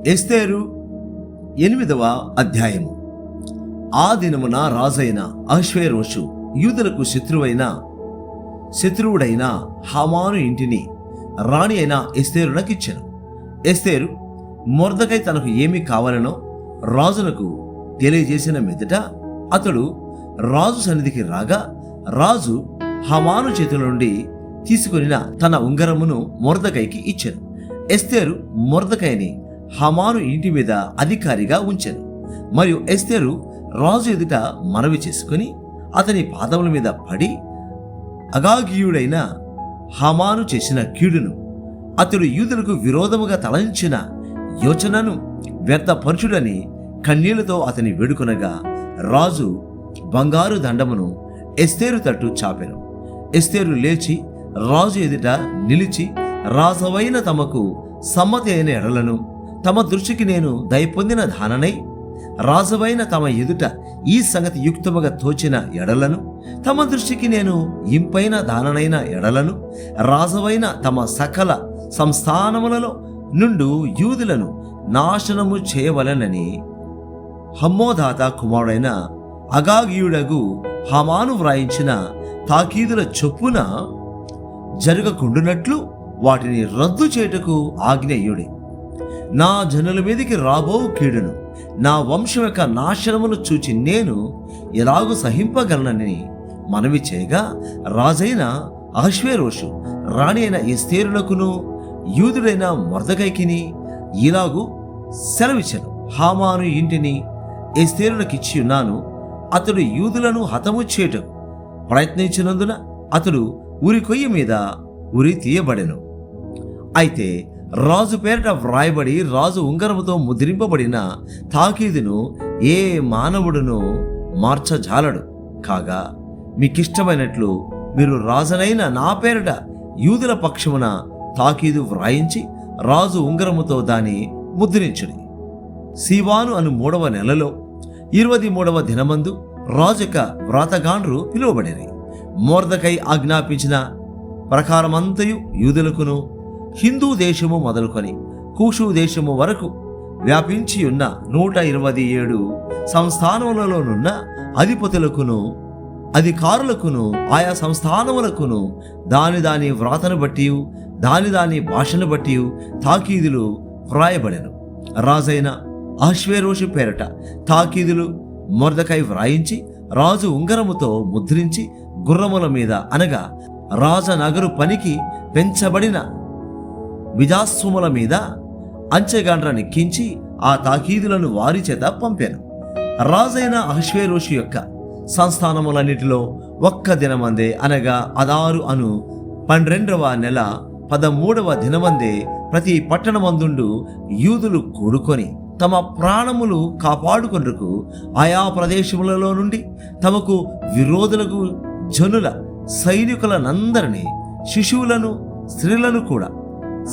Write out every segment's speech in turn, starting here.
ఎస్తేరు 8వ అధ్యాయము. ఆ దినమున రాజైన అహష్వేరోషు యూదులకు శత్రువుడైన హామాను ఇంటిని రాణి అయిన ఎస్తేరునకిచ్చెను. ఎస్తేరు మొర్దెకై తనకు ఏమి కావాలనో రాజునకు తెలియజేసిన మీదట అతడు రాజు సన్నిధికి రాగా, రాజు హామాను చేతుల నుండి తీసుకొనిన తన ఉంగరమును మొర్దెకైకి ఇచ్చెను. ఎస్తేరు మొర్దెకైని హామాను ఇంటి మీద అధికారిగా ఉంచెను. మరియు ఎస్తేరు రాజు ఎదుట మనవి చేసుకుని అతని పాదముల మీద పడి, అగాగీయుడైన హామాను చేసిన కీడును, అతడు యూదులకు విరోధముగా తలంచిన యోచనను వ్యర్థపరచుడని కన్నీళ్లతో అతని వేడుకొనగా, రాజు బంగారు దండమును ఎస్తేరు తట్టు చాపెను. ఎస్తేరు లేచి రాజు ఎదుట నిలిచి, రాజవైన తమకు సమ్మతి అయిన ఎడలను, తమ దృష్టికి నేను దయపొందిన దాననై రాజువైన తమ ఎదుట ఈ సంగతి యుక్తముగా తోచిన ఎడలను, తమ దృష్టికి నేను ఇంపైన దాననైన ఎడలను, రాజువైన తమ సకల సంస్థానములలో నుండి యూదులను నాశనము చేయవలనని హమ్మోదాత కుమారుడైన అగాగీయుడగు హామాను వ్రాయించిన తాకీదుల చొప్పున జరగకుండునట్లు వాటిని రద్దు చేయుటకు ఆజ్ఞేయుడే. నా జనుల మీదికి రాబో కీడును, నా వంశం యొక్క నాశనమును చూచి నేను ఎలాగూ సహింపగలనని మనవి చేయగా, రాజైన అహష్వేరోషు రాణి అయిన ఎస్తేరునకును యూదుడైన మొర్దెకైకిని ఇలాగూ సెలవిచ్చెను. హామాను ఇంటిని ఎస్తేరునకిచ్చి ఉన్నాను. అతడు యూదులను హతము చేయుటకు ప్రయత్నించినందున అతడు ఉరి కొయ్య మీద ఉరి తీయబడెను. అయితే రాజు పేరట వ్రాయబడి రాజు ఉంగరముతో ముద్రింపబడిన తాకీదును ఏ మానవుడును మార్చజాలడు. కాగా మీకిష్టమైనట్లు మీరు రాజనైన నా పేరట యూదుల పక్షమున తాకీదు వ్రాయించి రాజు ఉంగరముతో దాని ముద్రించుడి. సీవాను అను 3వ నెలలో 23వ దినమందు రాజు యొక్క వ్రాతగాండ్రు పిలువబడిరి. మొర్దెకై ఆజ్ఞాపించిన ప్రకారమంతయు యూదులకును హిందూ దేశము మొదలుకొని కూషు దేశము వరకు వ్యాపించి ఉన్న 127 సంస్థానములలోనున్న అధిపతులకును అధికారులకును ఆయా సంస్థానములకును దాని వ్రాతను బట్టి దాని భాషను బట్టి తాకీదులు వ్రాయబడెను. రాజైన అహష్వేరోషు పేరట తాకీదులు మొర్దెకై వ్రాయించి రాజు ఉంగరముతో ముద్రించి గుర్రముల మీద అనగా రాజనగరు పనికి పెంచబడిన విజాస్వముల మీద అంచెగాండ్ర నెక్కించి ఆ తాకీదులను వారి చేత పంపాను. రాజైన అహష్వేరోషు యొక్క సంస్థానములన్నిటిలో ఒక్క దినమందే అనగా అదారు అను 12వ నెల 13వ దినమందే ప్రతి పట్టణమందుండు యూదులు కూడుకొని తమ ప్రాణములు కాపాడుకొనుటకు ఆయా ప్రదేశములలో నుండి తమకు విరోధులకు జనుల సైనికులనందరినీ శిశువులను స్త్రీలను కూడా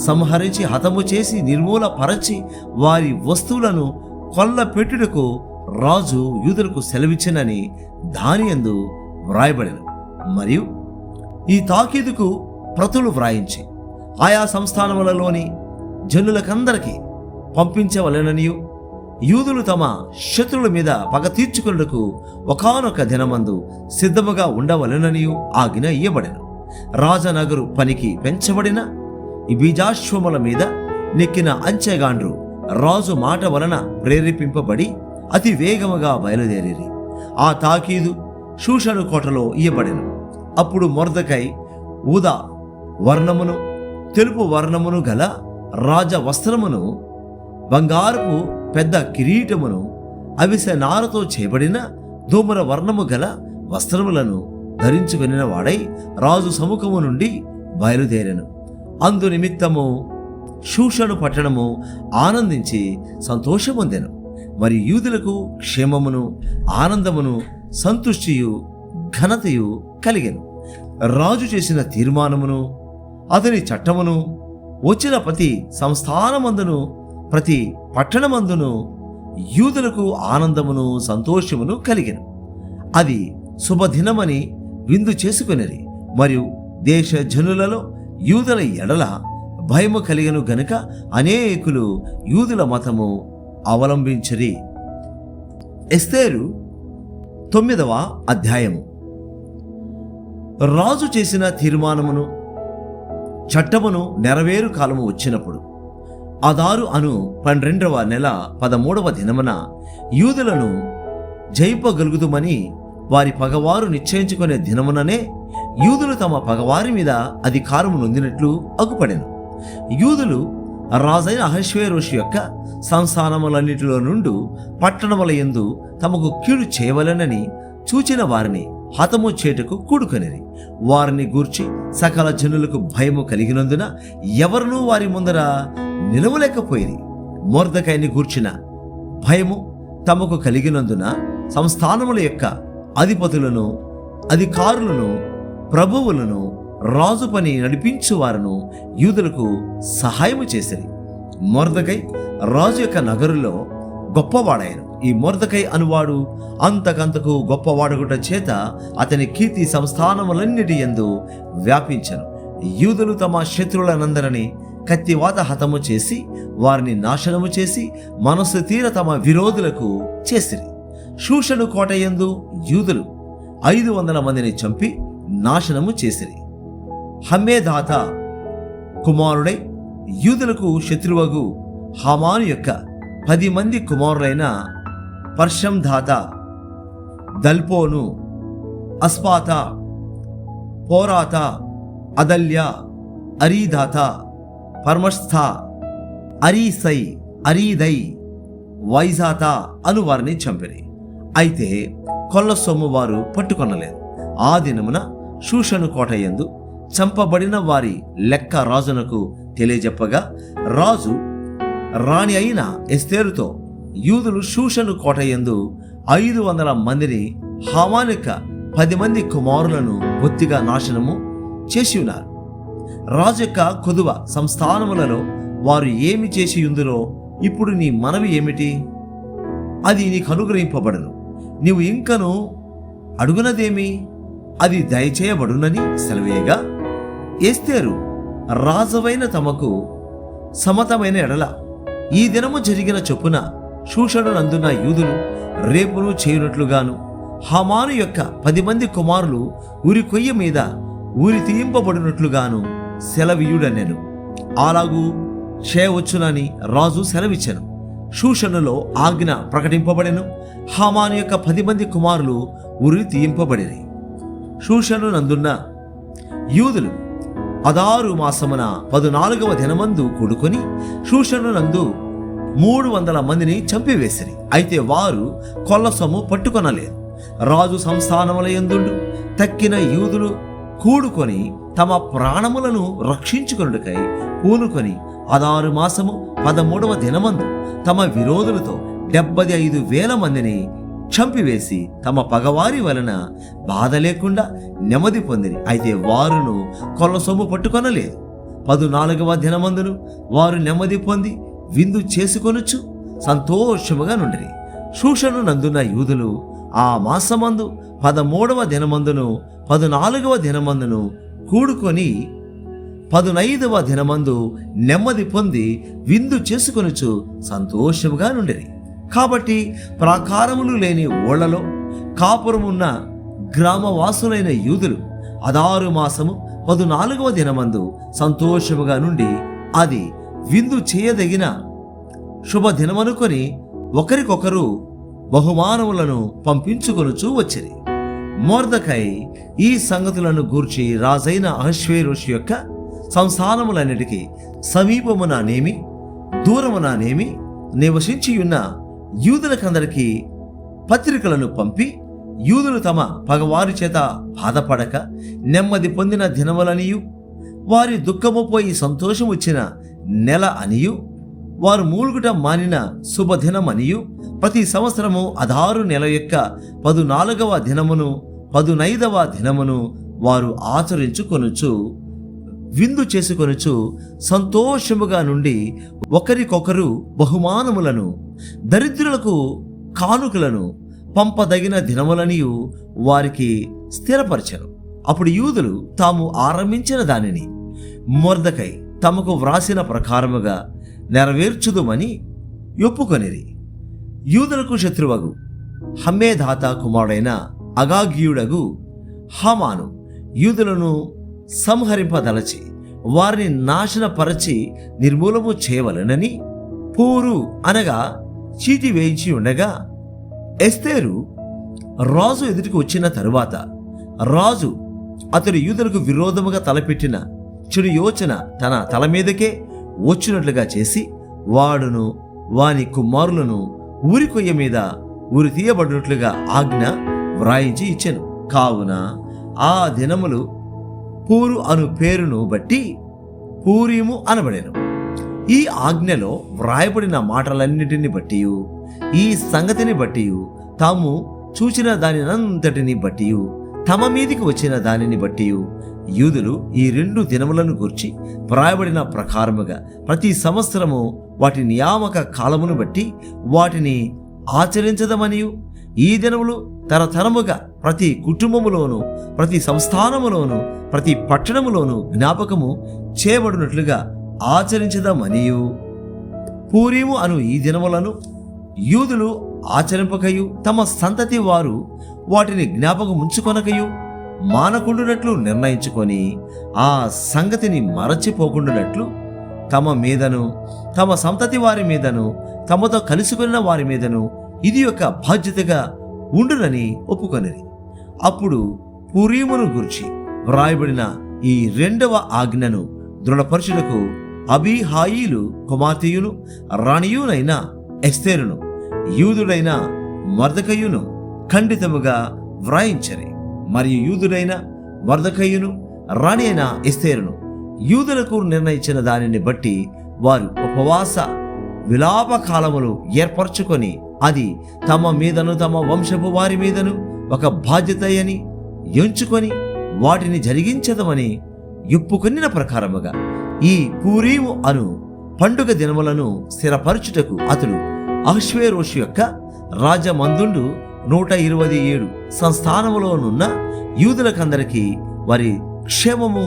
సంహరించి హతము చేసి నిర్మూలపరచి వారి వస్తువులను కొల్లపెట్టుటకు రాజు యూదులకు సెలవిచ్చెనని దానియందు వ్రాయబడెను. మరియు ఈ తాకీదుకు ప్రతులు వ్రాయించి ఆయా సంస్థానములలోని జనులకందరికీ పంపించవలెననియు, యూదులు తమ శత్రువుల మీద పగ తీర్చుకొనుటకు ఒకానొక దినమందు సిద్ధముగా ఉండవలెననియు ఆజ్ఞ ఇయ్యబడెను. రాజనగరు పనికి పెంచబడిన ఈ బీజాశ్వముల మీద నెక్కిన అంచెగాండ్రు రాజు మాట వలన ప్రేరేపింపబడి అతి వేగముగా బయలుదేరిరి. ఆ తాకీదు షూషను కోటలో ఇయ్యబడెను. అప్పుడు మొర్దెకై ఊదా వర్ణమును తెలుపు వర్ణమును గల రాజ వస్త్రమును, బంగారపు పెద్ద కిరీటమును, అవిసె నారతో చేయబడిన ధూమ్ర వర్ణము గల వస్త్రములను ధరించుకుని వాడై రాజు సముఖము నుండి బయలుదేరెను. అందు నిమిత్తము షూషను పట్టణము ఆనందించి సంతోషమొందెను. మరి యూదులకు క్షేమమును ఆనందమును సంతుష్టియు ఘనతయు కలిగెను. రాజు చేసిన తీర్మానమును అతని చట్టమును వచ్చిన ప్రతి సంస్థానమందును ప్రతి పట్టణమందును యూదులకు ఆనందమును సంతోషమును కలిగెను. అది శుభదినమని విందు చేసుకొనిరి. మరియు దేశ జనులలో యూదుల ఎడల భయము కలిగను గనుక అనేకులు యూదుల మతము అవలంబించిరి. ఎస్తేరు 9వ అధ్యాయము. రాజు చేసిన తీర్మానమును చట్టమును నెరవేరు కాలము వచ్చినప్పుడు అదారు అను 12వ నెల 13వ దినమున యూదులను జయింపగలుగుదుమని వారి పగవారు నిశ్చయించుకునే దినముననే యూదులు తమ పగవారి మీద అధికారము నొందినట్లు అగుపడెను. యూదులు రాజైన అహష్వేరోషు యొక్క సంస్థానములన్నిటిలో నుండి పట్టణముల యందు తమకు కీడు చేయవలెనని చూచిన వారిని హతము చేటుకు కూడుకొనిరి. వారిని గూర్చి సకల జనులకు భయము కలిగినందున ఎవరునూ వారి ముందర నిలవలేకపోయిరి. మొర్దెకైని గూర్చిన భయము తమకు కలిగినందున సంస్థానముల యొక్క అధిపతులను, అధికారులను, ప్రభువులను, రాజు పని నడిపించు వారును యూదులకు సహాయము చేసిరి. మొర్దెకై రాజు యొక్క నగరులో గొప్పవాడాయను. ఈ మొర్దెకై అనువాడు అంతకంతకు గొప్పవాడుగుట చేత అతని కీర్తి సంస్థానములన్నిటి యందు వ్యాపించను. యూదులు తమ శత్రువులనందరినీ కత్తివాత హతము చేసి వారిని నాశనము చేసి మనస్సు తీర తమ విరోధులకు చేసిరి. షూషను కోట యందు యూదులు 500 మందిని చంపి నాశనము చేసిరి. హమ్మేదాత కుమారుడై యూదులకు శత్రువగు హామాను యొక్క 10 మంది కుమారులైన పర్షంధాత, దల్పోను, అస్పాత, పోరాత, అదల్య, అరీదాత, పర్మస్థ, అరీసై, అరీదై, వైజాత అను వారిని చంపిరి. అయితే కొల్ల సొమ్ము వారు పట్టుకొనలేదు. ఆ దినమున షూషను కోట యందు చంపబడిన వారి లెక్క రాజునకు తెలియజెప్పగా రాజు రాణి అయిన ఎస్తేరుతో యూదులు షూషను కోట యందు 500 మందిని హామాను యొక్క 10 మంది కుమారులను బొత్తిగా నాశనము చేసి ఉన్నారు. రాజు యొక్క కొదువ సంస్థానములలో వారు ఏమి చేసి ఉందురో ఇప్పుడు నీ మనవి ఏమిటి? అది నీకు అనుగ్రహింపబడును. నీవు ఇంకను అడుగునదేమి? అది దయచేయబడునని సెలవేయగా ఎస్తేరు రాజువైన తమకు సమతమైన ఎడల ఈ దినము జరిగిన చొప్పున షూషను నందున యూదులు రేపును చేయునట్లుగాను హామాను యొక్క 10 మంది కుమారులు ఉరి కొయ్య మీద ఊరి తీయింపబడినట్లుగాను సెలవీయుడనెను. అలాగూ చేయవచ్చునని రాజు సెలవిచ్చెను. షూషనులో ఆజ్ఞ ప్రకటింపబడెను. హామాను యొక్క 10 మంది కుమారులు ఉరి తీయింపబడిరి. షూషను నందున్న యూదులు అదారు మాసమున 14వ దినమందు కూడుకొని షూషను నందు 300 మందిని చంపివేసిరి. అయితే వారు కొల్ల సొమ్ము పట్టుకొనలేదు. రాజు సంస్థానముల యందుండు తక్కిన యూదులు కూడుకొని తమ ప్రాణములను రక్షించుకొనుటకై పూనుకొని అదారు మాసము 13వ దినమందు తమ విరోధులతో 75,000 మందిని చంపివేసి తమ పగవారి వలన బాధ లేకుండా నెమ్మది పొందిరి. అయితే వారును కొల్ల సొమ్ము పట్టుకొనలేదు. 14వ దినమందును వారు నెమ్మది పొంది విందు చేసుకొనుచు సంతోషముగా నుండిరి. షూషను నందున్న యూదులు ఆ మాసమందు 13వ దినమందును 14వ దినమందును కూడుకొని 15వ దినమందు నెమ్మది పొంది విందు చేసుకొనుచు సంతోషముగా నుండిరి. కాబట్టి ప్రాకారములు లేని ఓళ్లలో కాపురమున్న గ్రామవాసులైన యూదులు అదారు మాసము 14వ దినమందు సంతోషముగా నుండి అది విందు చేయదగిన శుభదినమనుకొని ఒకరికొకరు బహుమానములను పంపించుకొనుచూ వచ్చిరి. మొర్దెకై ఈ సంగతులను గూర్చి రాజైన అహష్వేరోషు యొక్క సంస్థానములన్నిటికీ సమీపముననేమి దూరముననేమి నివసించియున్న యూదులకందరికీ పత్రికలను పంపి యూదులు తమ పగవారి చేత బాధపడక నెమ్మది పొందిన దినములనియు వారి దుఃఖము పోయి సంతోషం వచ్చిన నెల అనియు వారు మూలుగుట మానిన శుభదినమనియు ప్రతి సంవత్సరము అదారు నెల యొక్క 14వ దినమును 15వ దినమును వారు ఆచరించుకొనుచు విందు చేసుకొనుచు సంతోషముగా నుండి ఒకరికొకరు బహుమానములను దరిద్రులకు కానుకలను పంపదగిన దినములనియు వారికి స్థిరపరచెను. అప్పుడు యూదులు తాము ఆరంభించిన దానిని మొర్దెకై తమకు వ్రాసిన ప్రకారముగా నెరవేర్చుదుమని ఒప్పుకొనిరి. యూదులకు శత్రువగు హమ్మేదాత కుమారుడైన అగాగీయుడగు హామాను యూదులను సంహరింపదలచి వారిని నాశనపరచి నిర్మూలము చేయవలెనని పూరు అనగా చీటి వేయించి ఉండగా, ఎస్తేరు రాజు ఎదుటికి వచ్చిన తరువాత రాజు అతడు యూదులకు విరోధముగా తలపెట్టిన చెడు యోచన తన తల మీదకే వచ్చినట్లుగా చేసి వాడును వాని కుమారులను ఊరి కొయ్య మీద ఊరి తీయబడినట్లుగా ఆజ్ఞ వ్రాయించి ఇచ్చెను. కావున ఆ దినములు పూరు అను పేరును బట్టి పూరీము అనబడెను. ఈ ఆజ్ఞలో వ్రాయబడిన మాటలన్నిటిని బట్టి, ఈ సంగతిని బట్టి, తాము చూచిన దానినంతటిని బట్టి, తమ మీదికి వచ్చిన దానిని బట్టి యూదులు ఈ 2 దినములను గూర్చి వ్రాయబడిన ప్రకారముగా ప్రతి సంవత్సరము వాటి నియామక కాలమును బట్టి వాటిని ఆచరించదమనియు, ఈ దినములు తరతరముగా ప్రతి కుటుంబములోను ప్రతి సంస్థానములోను ప్రతి పట్టణములోను జ్ఞాపకము చేయబడినట్లుగా ఆచరించదమనియు, పూరీము అను ఈ దినములను యూదులు ఆచరింపకయు తమ సంతతి వారు వాటిని జ్ఞాపకం ఉంచుకొనకయు మానకుండునట్లు నిర్ణయించుకొని ఆ సంగతిని మరచిపోకుండానట్లు తమ మీదను తమ సంతతి వారి మీదను తమతో కలుసుకున్న వారి మీదను ఇది ఒక బాధ్యతగా ఉండునని ఒప్పుకొనిరి. అప్పుడు పూరీమును గురించి వ్రాయబడిన ఈ 2వ ఆజ్ఞను దృఢపరచుటకు అబీహాయిలు కుమార్తెయును రాణియునైన ఎస్తేరును యూదుడైన మొర్దెకయును ఖండితముగా వ్రాయించరి. మరియు యూదుడైన మొర్దెకయును రాణి అయిన ఎస్తేరును యూదులకు నిర్ణయించిన దానిని బట్టి వారు ఉపవాస విలాప కాలములు ఏర్పరచుకొని అది తమ మీదను తమ వంశపు వారి మీదను ఒక బాధ్యత అని ఎంచుకొని వాటిని జరిగించదమని ఒప్పుకొనిన ప్రకారముగా ఈ పూరీము అను పండుగ దినములను స్థిరపరచుటకు అతడు అహష్వేరోషు యొక్క రాజమందుండు 127 సంస్థానములోనున్న యూదులకందరికీ వారి క్షేమము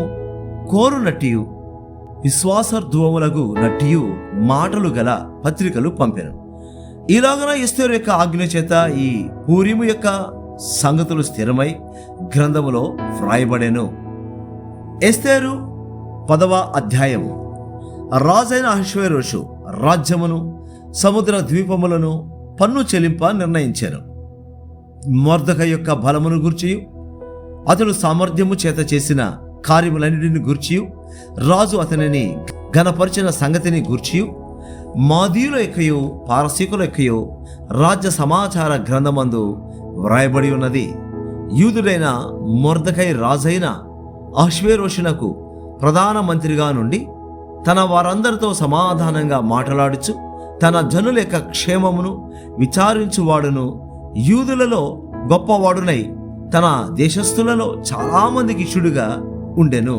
కోరునట్టియు విశ్వాసర్ధువములగు నట్టియు మాటలు గల పత్రికలు పంపెను. ఇలాగన ఎస్తేరు యొక్క ఆజ్ఞ చేత ఈ పూరీము యొక్క సంగతులు స్థిరమై గ్రంథములో వ్రాయబడెను. ఎస్తేరు 10వ అధ్యాయము. రాజైన అహష్వేరోషు రాజ్యమును సముద్ర ద్వీపములను పన్ను చెల్లింప నిర్ణయించాను. మొర్దెకై యొక్క బలమును గూర్చియు అతడు సామర్థ్యము చేత చేసిన కార్యములన్నిటిని గూర్చియు రాజు అతనిని ఘనపరిచిన సంగతిని గూర్చియు మాదీయుల యొక్కయు పారసీకుల యొక్కయు రాజ్య సమాచార గ్రంథమందు వ్రాయబడి ఉన్నది. యూదుడైన మొర్దెకై రాజైన అహష్వేరోషునకు ప్రధానమంత్రిగా నుండి తన వారందరితో సమాధానంగా మాట్లాడుచు తన జనుల యొక్క క్షేమమును విచారించువాడును యూదులలో గొప్పవాడునై తన దేశస్థులలో చాలామందికి ఇష్టుడుగా ఉండెను.